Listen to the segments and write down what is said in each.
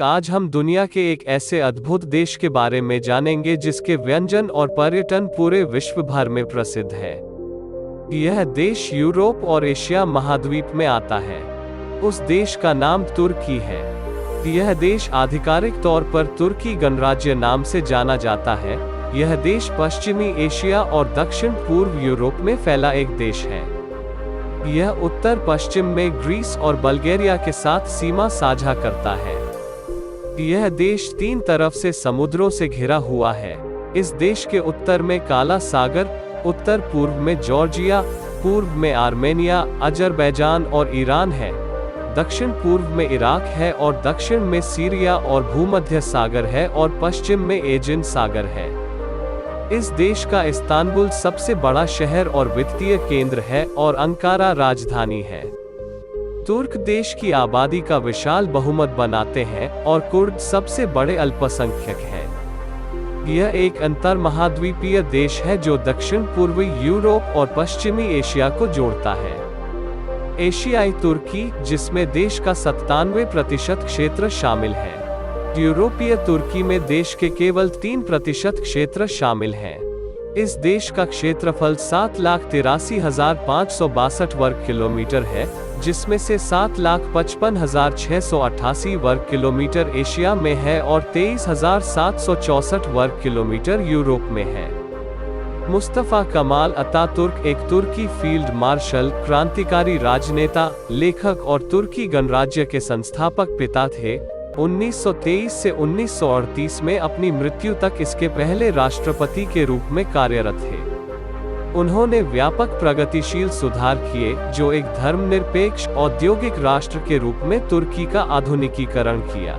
आज हम दुनिया के एक ऐसे अद्भुत देश के बारे में जानेंगे जिसके व्यंजन और पर्यटन पूरे विश्व भर में प्रसिद्ध है। यह देश यूरोप और एशिया महाद्वीप में आता है। उस देश का नाम तुर्की है। यह देश आधिकारिक तौर पर तुर्की गणराज्य नाम से जाना जाता है। यह देश पश्चिमी एशिया और दक्षिण पूर्व यूरोप में फैला एक देश है। यह उत्तर पश्चिम में ग्रीस और बल्गेरिया के साथ सीमा साझा करता है। यह देश 3 तरफ से समुद्रों से घिरा हुआ है। इस देश के उत्तर में काला सागर, उत्तर पूर्व में जॉर्जिया, पूर्व में आर्मेनिया, अजरबैजान और ईरान है। दक्षिण पूर्व में इराक है और दक्षिण में सीरिया और भूमध्य सागर है और पश्चिम में एजियन सागर है। इस देश का इस्तांबुल सबसे बड़ा शहर और वित्तीय केंद्र है और अंकारा राजधानी है। तुर्क देश की आबादी का विशाल बहुमत बनाते हैं और कुर्द सबसे बड़े अल्पसंख्यक हैं। यह एक अंतर्महाद्वीपीय देश है जो दक्षिण पूर्वी यूरोप और पश्चिमी एशिया को जोड़ता है। एशियाई तुर्की, जिसमें देश का 97% क्षेत्र शामिल है। यूरोपीय तुर्की में देश के केवल 3% क्षेत्र शामिल हैं। इस देश का क्षेत्रफल 7,83,562 वर्ग किलोमीटर है, जिसमें से 7,55,688 वर्ग किलोमीटर एशिया में है और 23,764 वर्ग किलोमीटर यूरोप में है। मुस्तफा कमाल अतातुर्क एक तुर्की फील्ड मार्शल, क्रांतिकारी राजनेता, लेखक और तुर्की गणराज्य के संस्थापक पिता थे। 1923 से 1938 में अपनी मृत्यु तक इसके पहले राष्ट्रपति के रूप में कार्यरत थे। उन्होंने व्यापक प्रगतिशील सुधार किए जो एक धर्मनिरपेक्ष औद्योगिक राष्ट्र के रूप में तुर्की का आधुनिकीकरण किया।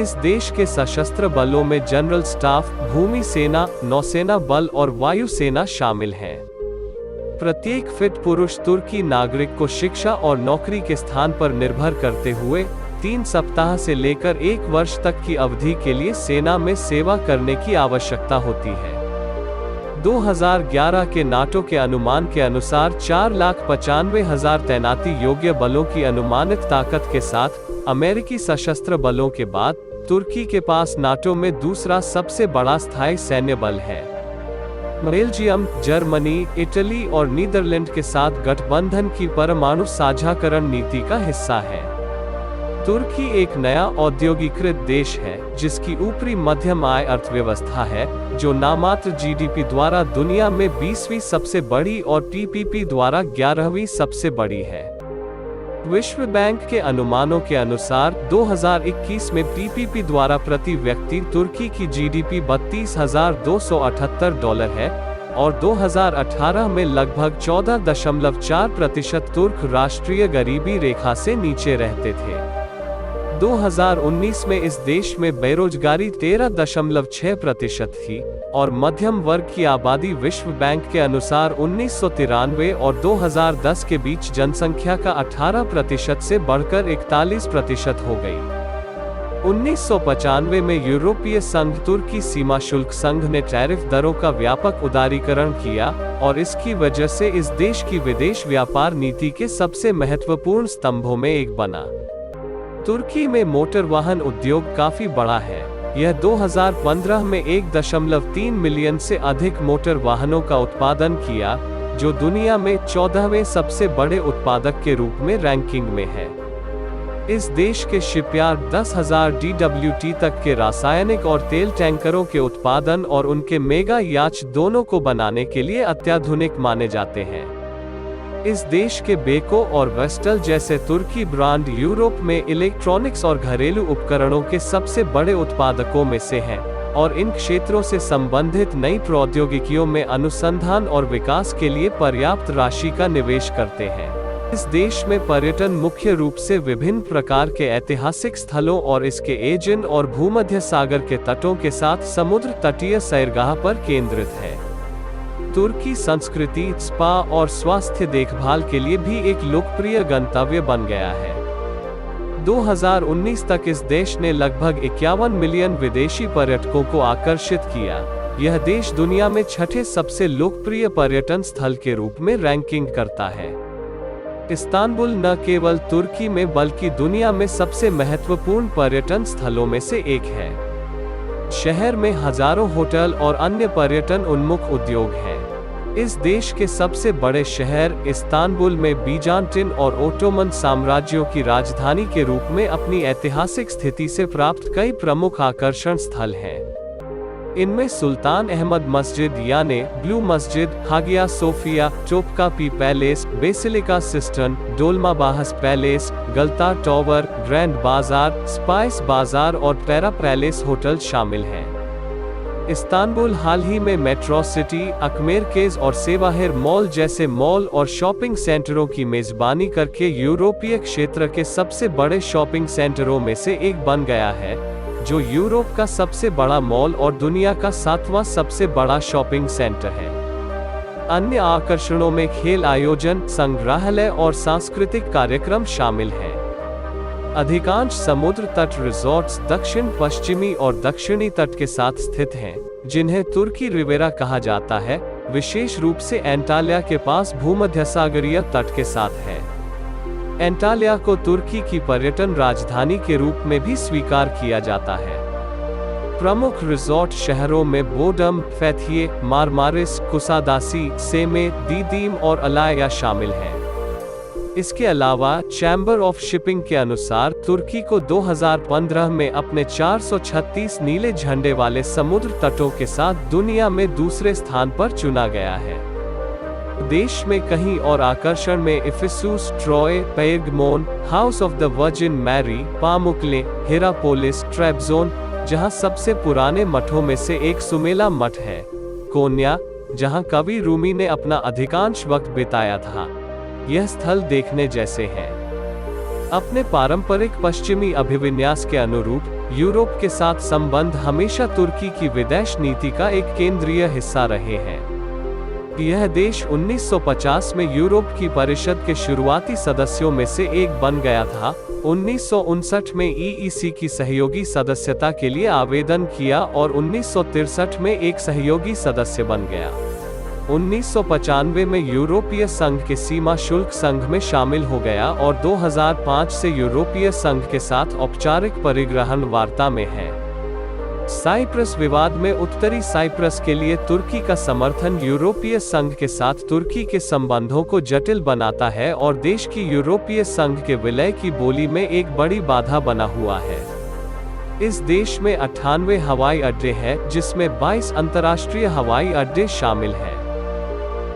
इस देश के सशस्त्र बलों में जनरल स्टाफ, भूमि सेना, नौसेना बल और वायु सेना शामिल हैं। प्रत्येक फिट पुरुष तुर्की नागरिक को शिक्षा और नौकरी के स्थान पर निर्भर करते हुए 3 सप्ताह से लेकर 1 वर्ष तक की अवधि के लिए सेना में सेवा करने की आवश्यकता होती है। 2011 के नाटो के अनुमान के अनुसार 4,95,000 तैनाती योग्य बलों की अनुमानित ताकत के साथ अमेरिकी सशस्त्र बलों के बाद तुर्की के पास नाटो में दूसरा सबसे बड़ा स्थायी सैन्य बल है। बेल्जियम, जर्मनी, इटली और नीदरलैंड के साथ गठबंधन की परमाणु साझाकरण नीति का हिस्सा है। तुर्की एक नया औद्योगिकृत देश है जिसकी ऊपरी मध्यम आय अर्थव्यवस्था है, जो नामात्र जीडीपी द्वारा दुनिया में 20वीं सबसे बड़ी और पीपीपी द्वारा 11वीं सबसे बड़ी है। विश्व बैंक के अनुमानों के अनुसार 2021 में पीपीपी द्वारा प्रति व्यक्ति तुर्की की जीडीपी $32,278 है और 2018 में लगभग 14.4% तुर्क राष्ट्रीय गरीबी रेखा से नीचे रहते थे। 2019 में इस देश में बेरोजगारी 13.6% थी और मध्यम वर्ग की आबादी विश्व बैंक के अनुसार 1993 और 2010 के बीच जनसंख्या का 18% से बढ़कर 41% हो गई। 1995 में यूरोपीय संघ तुर्की सीमा शुल्क संघ ने टैरिफ दरों का व्यापक उदारीकरण किया और इसकी वजह से इस देश की विदेश व्यापार नीति के सबसे महत्वपूर्ण स्तंभों में एक बना। तुर्की में मोटर वाहन उद्योग काफी बड़ा है। यह 2015 में 1.3 मिलियन से अधिक मोटर वाहनों का उत्पादन किया, जो दुनिया में 14वें सबसे बड़े उत्पादक के रूप में रैंकिंग में है। इस देश के शिपयार्ड 10,000 DWT तक के रासायनिक और तेल टैंकरों के उत्पादन और उनके मेगा याच दोनों को बनाने के लिए अत्याधुनिक माने जाते हैं। इस देश के बेको और वेस्टल जैसे तुर्की ब्रांड यूरोप में इलेक्ट्रॉनिक्स और घरेलू उपकरणों के सबसे बड़े उत्पादकों में से हैं और इन क्षेत्रों से संबंधित नई प्रौद्योगिकियों में अनुसंधान और विकास के लिए पर्याप्त राशि का निवेश करते हैं। इस देश में पर्यटन मुख्य रूप से विभिन्न प्रकार के ऐतिहासिक स्थलों और इसके एजियन और भूमध्य सागर के तटों के साथ समुद्र तटीय सैरगाह पर केंद्रित है। तुर्की संस्कृति, स्पा और स्वास्थ्य देखभाल के लिए भी एक लोकप्रिय गंतव्य बन गया है। 2019 तक इस देश ने लगभग 51 मिलियन विदेशी पर्यटकों को आकर्षित किया। यह देश दुनिया में 6ठे सबसे लोकप्रिय पर्यटन स्थल के रूप में रैंकिंग करता है। इस्तांबुल न केवल तुर्की में बल्कि दुनिया में सबसे महत्वपूर्ण पर्यटन स्थलों में से एक है। शहर में हजारों होटल और अन्य पर्यटन उन्मुख उद्योग हैं। इस देश के सबसे बड़े शहर इस्तांबुल में बीजान्टिन और ओटोमन साम्राज्यों की राजधानी के रूप में अपनी ऐतिहासिक स्थिति से प्राप्त कई प्रमुख आकर्षण स्थल हैं। इनमें सुल्तान अहमद मस्जिद यानी ब्लू मस्जिद, Hagia Sophia, Topkapi Palace, Basilica Cistern, Dolmabahce Palace, Galata Tower, Grand Bazaar, Spice Bazaar और पैरा पैलेस होटल शामिल हैं। इस्तांबुल हाल ही में मेट्रो सिटी, अकमेरकेज और सेवाहिर मॉल जैसे मॉल और शॉपिंग सेंटरों की मेजबानी करके यूरोपीय क्षेत्र के सबसे बड़े शॉपिंग सेंटरों में से एक बन गया है, जो यूरोप का सबसे बड़ा मॉल और दुनिया का 7वां सबसे बड़ा शॉपिंग सेंटर है। अन्य आकर्षणों में खेल आयोजन, संग्रहालय और सांस्कृतिक कार्यक्रम शामिल हैं। अधिकांश समुद्र तट रिजॉर्ट्स दक्षिण पश्चिमी और दक्षिणी तट के साथ स्थित हैं, जिन्हें तुर्की रिवेरा कहा जाता है, विशेष रूप से एंटाल्या के पास भूमध्यसागरीय तट के साथ है। एंटाल्या को तुर्की की पर्यटन राजधानी के रूप में भी स्वीकार किया जाता है। प्रमुख रिजॉर्ट शहरों में बोडम, फैथिये, मारमारिस, कुसादासी, सेमे, दीदीम और अलाया शामिल हैं। इसके अलावा चैम्बर ऑफ शिपिंग के अनुसार तुर्की को 2015 में अपने 436 नीले झंडे वाले समुद्र तटों के साथ दुनिया में दूसरे स्थान पर चुना गया है। देश में कहीं और आकर्षण में Ephesus, Troy, Pergamon, House of the Virgin Mary, Pamukkale, Hierapolis, Trabzon, जहां सबसे पुराने मठों में से एक सुमेला मठ है, कोन्या, जहां कवि रूमी ने अपना अधिकांश वक्त बिताया था। यह स्थल देखने जैसे हैं। अपने पारंपरिक पश्चिमी अभिविन्यास के अनुरूप यूरोप के साथ संबंध हमेशा तुर्की की विदेश नीति का एक केंद्रीय हिस्सा रहे हैं। यह देश 1950 में यूरोप की परिषद के शुरुआती सदस्यों में से एक बन गया था। 1959 में ईईसी की सहयोगी सदस्यता के लिए आवेदन किया और 1963 में एक सहयोगी सदस्य बन गया। 1995 में यूरोपीय संघ के सीमा शुल्क संघ में शामिल हो गया और 2005 से यूरोपीय संघ के साथ औपचारिक परिग्रहण वार्ता में है। साइप्रस विवाद में उत्तरी साइप्रस के लिए तुर्की का समर्थन यूरोपीय संघ के साथ तुर्की के संबंधों को जटिल बनाता है और देश की यूरोपीय संघ के विलय की बोली में एक बड़ी बाधा बना हुआ है। इस देश में 98 हवाई अड्डे हैं, जिसमें 22 अंतर्राष्ट्रीय हवाई अड्डे शामिल हैं।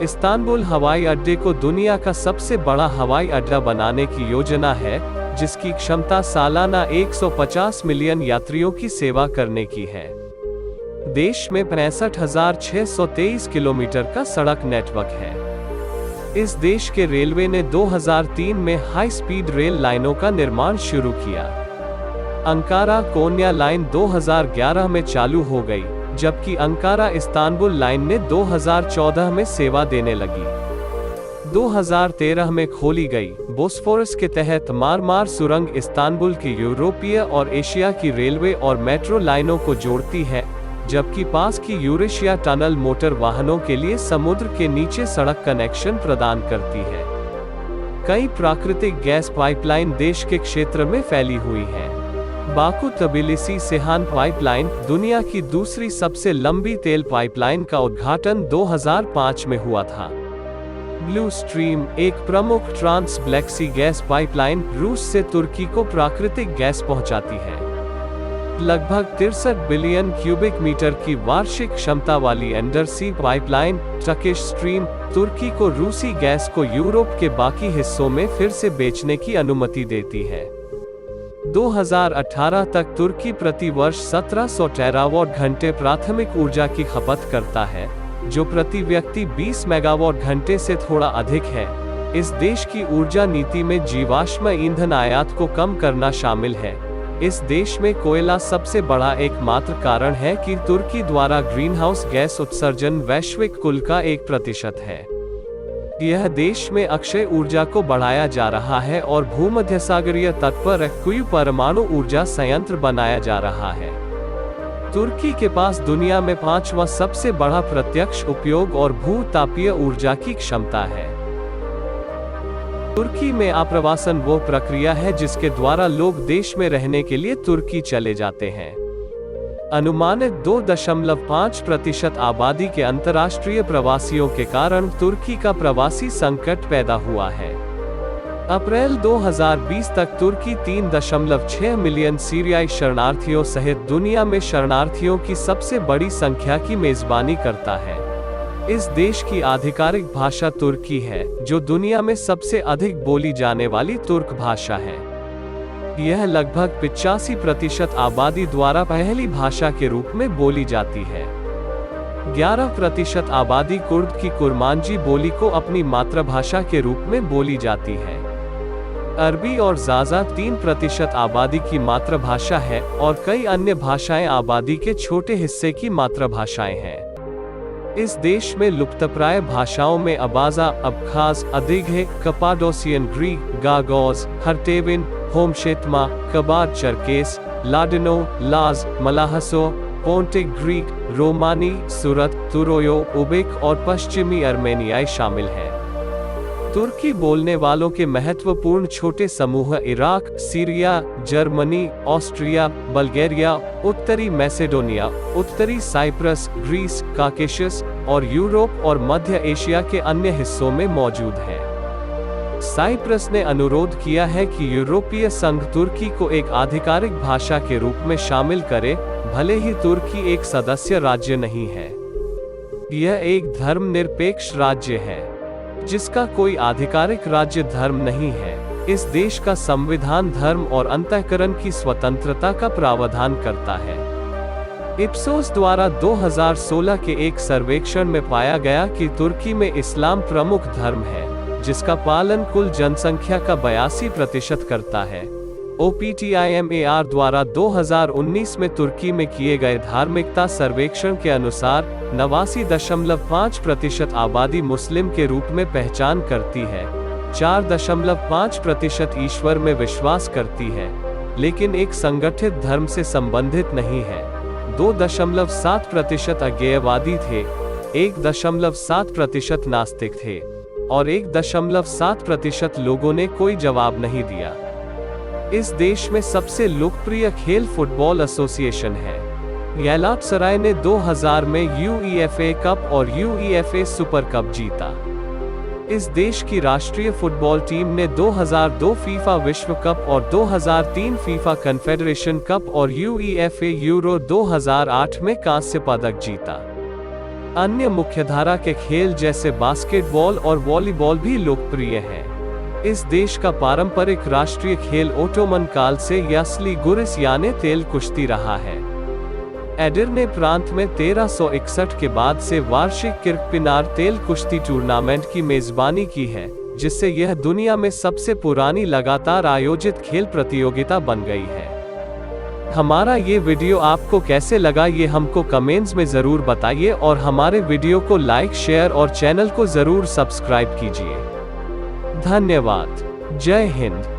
इस्तांबुल हवाई अड्डे को दुनिया का सबसे बड़ा हवाई अड्डा बनाने की योजना है, जिसकी क्षमता सालाना 150 मिलियन यात्रियों की सेवा करने की है। देश में 65,623 किलोमीटर का सड़क नेटवर्क है। इस देश के रेलवे ने 2003 में हाई स्पीड रेल लाइनों का निर्माण शुरू किया। अंकारा कोन्या लाइन 2011 में चालू हो गई, जबकि अंकारा इस्तांबुल लाइन ने 2014 में सेवा देने लगी। 2013 में खोली गई बोस्फोरस के तहत मारमार सुरंग इस्तांबुल के यूरोपीय और एशिया की रेलवे और मेट्रो लाइनों को जोड़ती है, जबकि पास की यूरेशिया टनल मोटर वाहनों के लिए समुद्र के नीचे सड़क कनेक्शन प्रदान करती है। कई प्राकृतिक गैस पाइपलाइन देश के क्षेत्र में फैली हुई हैं। बाकू तबिलिसी सेहान पाइपलाइन दुनिया की दूसरी सबसे लंबी तेल पाइपलाइन का उद्घाटन 2005 में हुआ था। ब्लू स्ट्रीम, एक प्रमुख ट्रांस ब्लैक सी गैस पाइपलाइन, रूस से तुर्की को प्राकृतिक गैस पहुंचाती है। लगभग 63 बिलियन क्यूबिक मीटर की वार्षिक क्षमता वाली अंडरसी पाइपलाइन टर्किश स्ट्रीम, तुर्की को रूसी गैस को यूरोप के बाकी हिस्सों में फिर से बेचने की अनुमति देती है। 2018 तक तुर्की प्रति वर्ष 1700 टेरावाट घंटे प्राथमिक ऊर्जा की खपत करता है, जो प्रति व्यक्ति 20 मेगावाट घंटे से थोड़ा अधिक है। इस देश की ऊर्जा नीति में जीवाश्म ईंधन आयात को कम करना शामिल है। इस देश में कोयला सबसे बड़ा एकमात्र कारण है कि तुर्की द्वारा ग्रीनहाउस गैस उत्सर्जन वैश्विक कुल का 1% है। यह देश में अक्षय ऊर्जा को बढ़ाया जा रहा है और भूमध्यसागरीय तट पर एक्यू परमाणु ऊर्जा संयंत्र बनाया जा रहा है। तुर्की के पास दुनिया में 5वां सबसे बड़ा प्रत्यक्ष उपयोग और भू-तापीय ऊर्जा की क्षमता है। तुर्की में आप्रवासन वो प्रक्रिया है जिसके द्वारा लोग देश में रहने के लिए तुर्की चले जाते हैं। अनुमानित 2.5% आबादी के अंतर्राष्ट्रीय प्रवासियों के कारण तुर्की का प्रवासी संकट पैदा हुआ है। अप्रैल 2020 तक तुर्की 3.6 मिलियन सीरियाई शरणार्थियों सहित दुनिया में शरणार्थियों की सबसे बड़ी संख्या की मेजबानी करता है। इस देश की आधिकारिक भाषा तुर्की है, जो दुनिया में सबसे अधिक बोली जाने वाली तुर्क भाषा है। यह लगभग 85% आबादी द्वारा पहली भाषा के रूप में बोली जाती है। 11% आबादी कुर्द की कुरमांजी बोली को अपनी मातृभाषा के रूप में बोली जाती है। अरबी और ज़ाज़ा 3% आबादी की मातृभाषा है और कई अन्य भाषाएं आबादी के छोटे हिस्से की मातृभाषाएं हैं। इस देश में लुप्तप्राय भाषाओं में अबाजा, अबखाज, अदिघे, कपाडोसियन ग्रीक, गागोज, हर्टेविन, होमशेतमा, कबाड चरकेस, लाडिनो, लाज, मलाहसो, पोंटिक ग्रीक, रोमानी, सुरत, तुरोयो, उबेक और पश्चिमी अर्मेनियाई शामिल हैं। तुर्की बोलने वालों के महत्वपूर्ण छोटे समूह Iraq, Syria, Germany, Austria, Bulgaria, उत्तरी मैसेडोनिया, उत्तरी साइप्रस, ग्रीस, काकेशस और यूरोप और मध्य एशिया के अन्य हिस्सों में मौजूद हैं। साइप्रस ने अनुरोध किया है कि यूरोपीय संघ तुर्की को एक आधिकारिक भाषा के रूप में शामिल करे, भले ही तुर्की एक सदस्य राज्य नहीं है। यह एक धर्मनिरपेक्ष राज्य है, जिसका कोई आधिकारिक राज्य धर्म नहीं है। इस देश का संविधान धर्म और अंतःकरण की स्वतंत्रता का प्रावधान करता है। इप्सोस द्वारा 2016 के एक सर्वेक्षण में पाया गया कि तुर्की में इस्लाम प्रमुख धर्म है, जिसका पालन कुल जनसंख्या का 82% करता है। OPTIMAR द्वारा 2019 में तुर्की में किए गए धार्मिकता सर्वेक्षण के अनुसार 89.5% आबादी मुस्लिम के रूप में पहचान करती है, 4.5% ईश्वर में विश्वास करती है, लेकिन एक संगठित धर्म से संबंधित नहीं है, 2.7% अज्ञेयवादी थे, 1.7% नास्तिक थे और 1.7% लोगों ने कोई जवाब नहीं दिया। इस देश में सबसे लोकप्रिय खेल फुटबॉल एसोसिएशन है। गैलातासराय ने 2000 में UEFA कप और UEFA सुपर कप जीता। इस देश की राष्ट्रीय फुटबॉल टीम ने 2002 फीफा विश्व कप और 2003 फीफा कन्फेडरेशन कप और UEFA यूरो 2008 में कांस्य पदक जीता। अन्य मुख्यधारा के खेल जैसे बास्केटबॉल और वॉलीबॉल भी लोकप्रिय हैं। इस देश का पारंपरिक राष्ट्रीय खेल ओटोमन काल से यासली गुरिस यानी तेल कुश्ती रहा है। एडिर्ने प्रांत में 1361 के बाद से वार्षिक किर्कपिनार तेल कुश्ती टूर्नामेंट की मेजबानी की है, जिससे यह दुनिया में सबसे पुरानी लगातार आयोजित खेल प्रतियोगिता बन गई है। हमारा ये वीडियो आपको कैसे लगा ये हमको कमेंट्स में ज़रूर बताइए और हमारे वीडियो को लाइक, शेयर और चैनल को ज़रूर सब्सक्राइब कीजिए। धन्यवाद। जय हिंद।